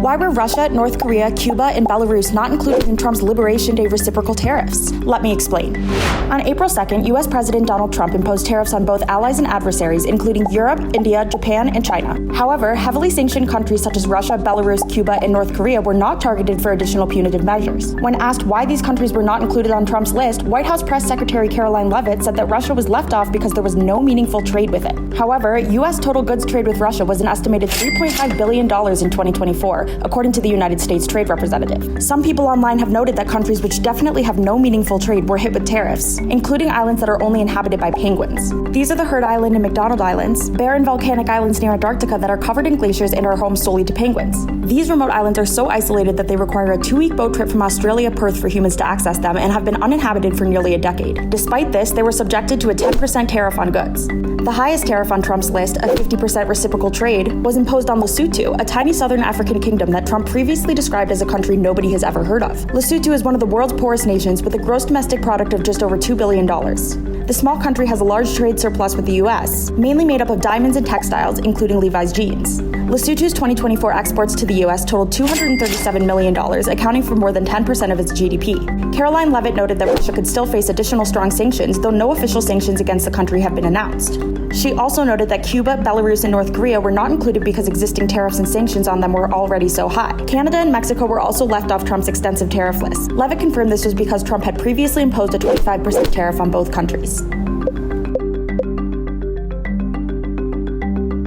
Why were Russia, North Korea, Cuba, and Belarus not included in Trump's Liberation Day reciprocal tariffs? Let me explain. On April 2nd, U.S. President Donald Trump imposed tariffs on both allies and adversaries, including Europe, India, Japan, and China. However, heavily sanctioned countries such as Russia, Belarus, Cuba, and North Korea were not targeted for additional punitive measures. When asked why these countries were not included on Trump's list, White House Press Secretary Caroline Leavitt said that Russia was left off because there was no meaningful trade with it. However, U.S. total goods trade with Russia was an estimated $3.5 billion in 2024, according to the United States Trade Representative. Some people online have noted that countries which definitely have no meaningful trade were hit with tariffs, including islands that are only inhabited by penguins. These are the Heard Island and McDonald Islands, barren volcanic islands near Antarctica that are covered in glaciers and are home solely to penguins. These remote islands are so isolated that they require a 2-week boat trip from Australia, Perth for humans to access them and have been uninhabited for nearly a decade. Despite this, they were subjected to a 10% tariff on goods. The highest tariff on Trump's list, a 50% reciprocal trade, was imposed on Lesotho, a tiny southern African kingdom that Trump previously described as a country nobody has ever heard of. Lesotho is one of the world's poorest nations with a gross domestic product of just over $2 billion. The small country has a large trade surplus with the U.S., mainly made up of diamonds and textiles, including Levi's jeans. Lesotho's 2024 exports to the U.S. totaled $237 million, accounting for more than 10% of its GDP. Caroline Leavitt noted that Russia could still face additional strong sanctions, though no official sanctions against the country have been announced. She also noted that Cuba, Belarus, and North Korea were not included because existing tariffs and sanctions on them were already so high. Canada and Mexico were also left off Trump's extensive tariff list. Leavitt confirmed this was because Trump had previously imposed a 25% tariff on both countries.